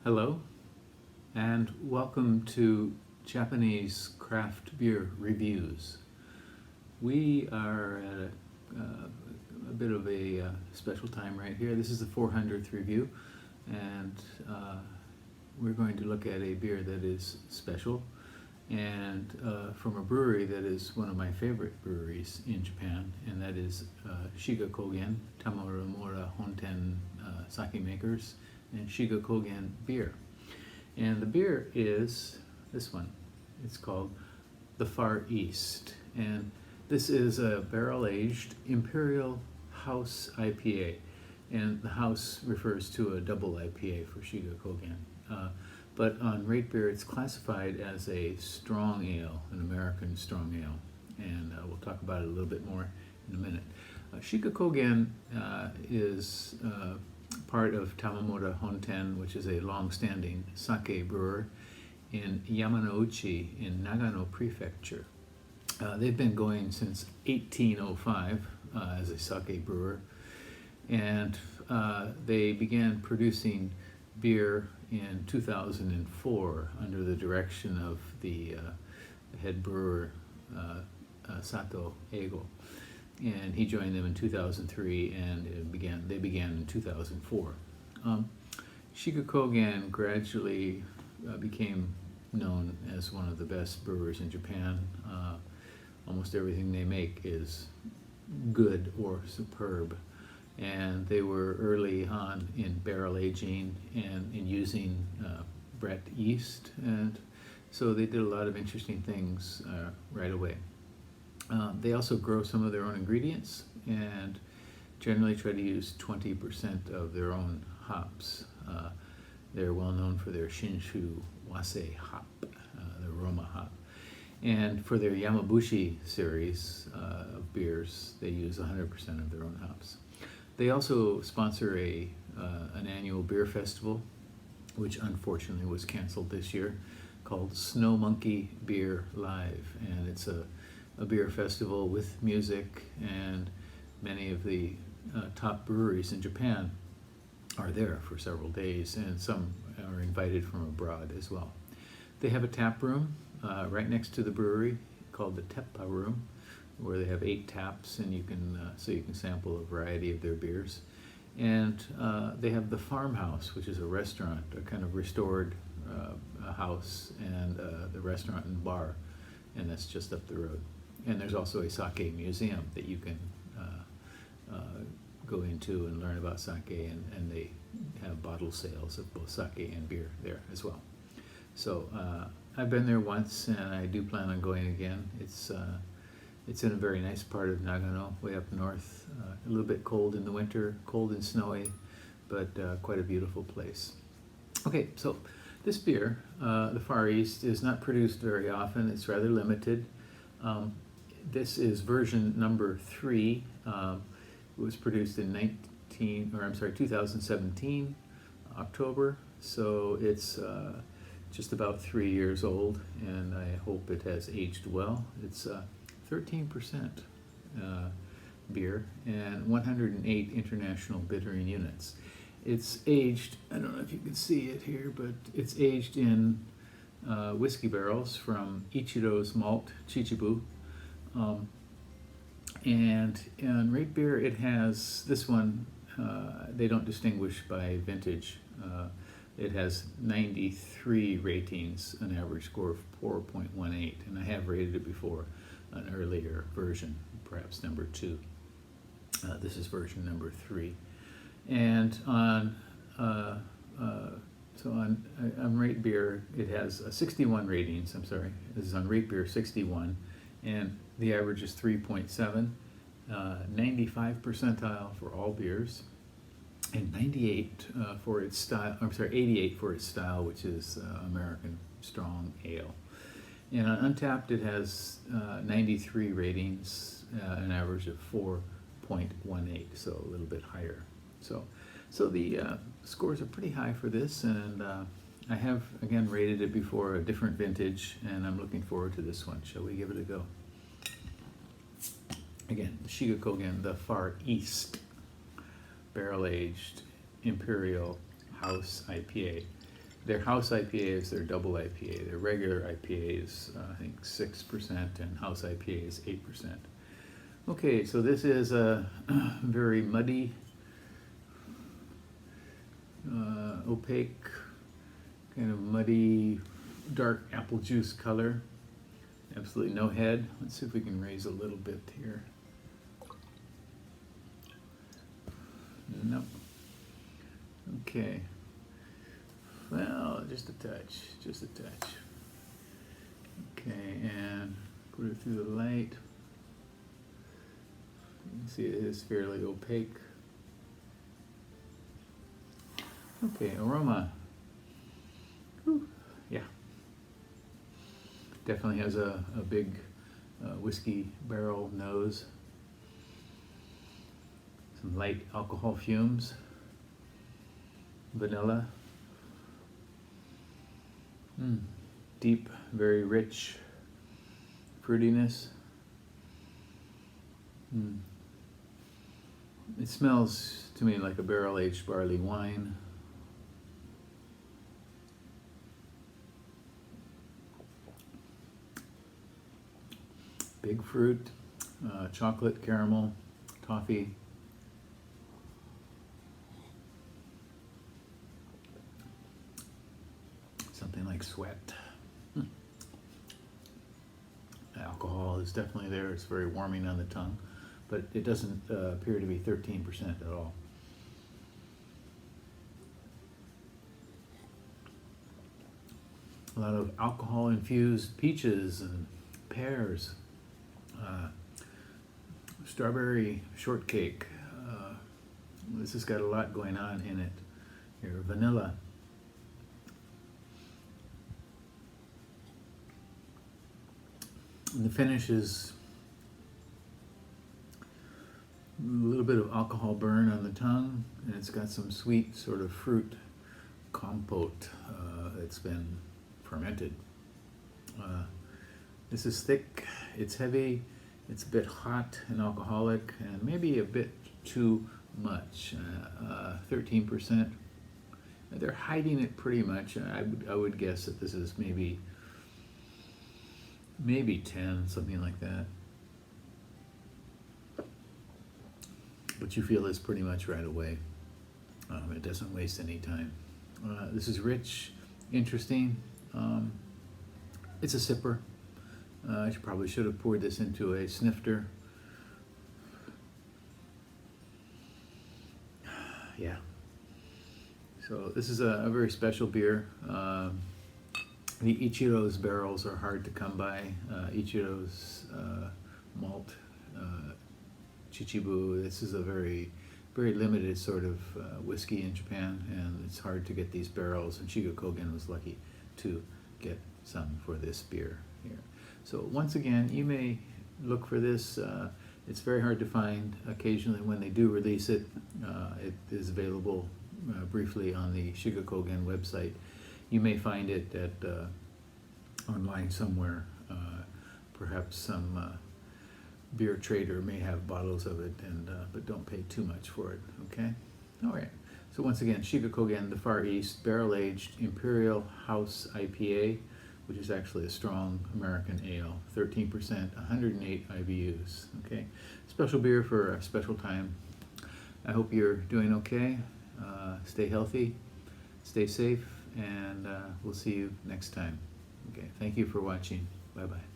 Hello, and welcome to Japanese Craft Beer Reviews. We are at a bit of a special time right here. This is the 400th review, and we're going to look at a beer that is special and from a brewery that is one of my favorite breweries in Japan, and that is Shiga Kogen, Tamamura-Honten sake makers, and Shiga Kogen beer. And the beer is this one. It's called the Far East, and this is a barrel-aged Imperial House IPA, and the house refers to a double IPA for Shiga Kogen. But on Rate Beer, it's classified as a strong ale, an American strong ale, and we'll talk about it a little bit more in a minute. Shiga Kogen is part of Tamamura-Honten, which is a long-standing sake brewer in Yamanouchi in Nagano Prefecture. They've been going since 1805 as a sake brewer, and they began producing beer in 2004 under the direction of the head brewer Sato Eigo, and he joined them in 2003, and they began in 2004. Shiga Kogen gradually became known as one of the best brewers in Japan. Almost everything they make is good or superb, and they were early on in barrel aging and in using Brett yeast, and so they did a lot of interesting things right away. They also grow some of their own ingredients and generally try to use 20% of their own hops. They're well known for their Shinshu Wase hop, the Aroma hop. And for their Yamabushi series of beers, they use 100% of their own hops. They also sponsor an annual beer festival, which unfortunately was canceled this year, called Snow Monkey Beer Live. And it's a beer festival with music, and many of the top breweries in Japan are there for several days, and some are invited from abroad as well. They have a tap room right next to the brewery called the Teppa Room, where they have 8 taps, and you can sample a variety of their beers. And they have the farmhouse, which is a restaurant, a kind of restored house, and the restaurant and bar, and that's just up the road. And there's also a sake museum that you can go into and learn about sake, and they have bottle sales of both sake and beer there as well. So I've been there once, and I do plan on going again. It's in a very nice part of Nagano, way up north. A little bit cold in the winter, cold and snowy, but quite a beautiful place. Okay, so this beer, the Far East, is not produced very often. It's rather limited. This is version number 3. It was produced in 2017, October. So it's just about 3 years old, and I hope it has aged well. It's 13% beer and 108 international bittering units. It's aged, I don't know if you can see it here, but it's aged in whiskey barrels from Ichiro's Malt Chichibu. And in Rate Beer, it has this one, they don't distinguish by vintage. It has 93 ratings, an average score of 4.18, and I have rated it before, an earlier version, perhaps number 2. This is version number 3. And on Rate Beer, it has 61 ratings. This is on Rate Beer 61, and the average is 3.7, 95 percentile for all beers, and 88 for its style. 88 for its style, which is American strong ale. And on Untapped, it has 93 ratings, an average of 4.18, so a little bit higher. So the scores are pretty high for this, and I have, again, rated it before, a different vintage, and I'm looking forward to this one. Shall we give it a go? Again, Shiga Kogen, the Far East, barrel-aged Imperial House IPA. Their house IPA is their double IPA. Their regular IPA is, I think, 6%, and house IPA is 8%. Okay, so this is a very muddy, opaque, kind of muddy, dark apple juice color. Absolutely no head. Let's see if we can raise a little bit here. Nope. Okay. Well, just a touch, just a touch. Okay, and put it through the light. You can see it is fairly opaque. Okay, aroma. Whew. Yeah. Definitely has a big whiskey barrel nose. Some light alcohol fumes. Vanilla. Deep, very rich fruitiness. It smells to me like a barrel-aged barley wine. Big fruit, chocolate, caramel, toffee. Something like sweat. The alcohol is definitely there. It's very warming on the tongue, but it doesn't appear to be 13% at all. A lot of alcohol-infused peaches and pears, strawberry shortcake. This has got a lot going on in it. Here, vanilla. And the finish is a little bit of alcohol burn on the tongue, and it's got some sweet sort of fruit compote that's been fermented. This is thick, it's heavy, it's a bit hot and alcoholic, and maybe a bit too much. 13%. They're hiding it pretty much. I would guess that this is maybe 10, something like that. But you feel this pretty much right away. It doesn't waste any time. This is rich, interesting. It's a sipper. I probably should have poured this into a snifter. Yeah. So this is a very special beer. The Ichiro's barrels are hard to come by. Ichiro's malt, Chichibu. This is a very limited sort of whiskey in Japan, and it's hard to get these barrels. And Shiga Kogen was lucky to get some for this beer here. So once again, you may look for this. It's very hard to find. Occasionally, when they do release it, it is available briefly on the Shiga Kogen website. You may find it at online somewhere. Perhaps some beer trader may have bottles of it, and but don't pay too much for it. Okay. All right. So once again, Shiga Kogen, the Far East barrel-aged Imperial House IPA, which is actually a strong American ale, 13%, 108 IBUs. Okay. Special beer for a special time. I hope you're doing okay. Stay healthy, stay safe, and we'll see you next time. Okay, thank you for watching. Bye-bye.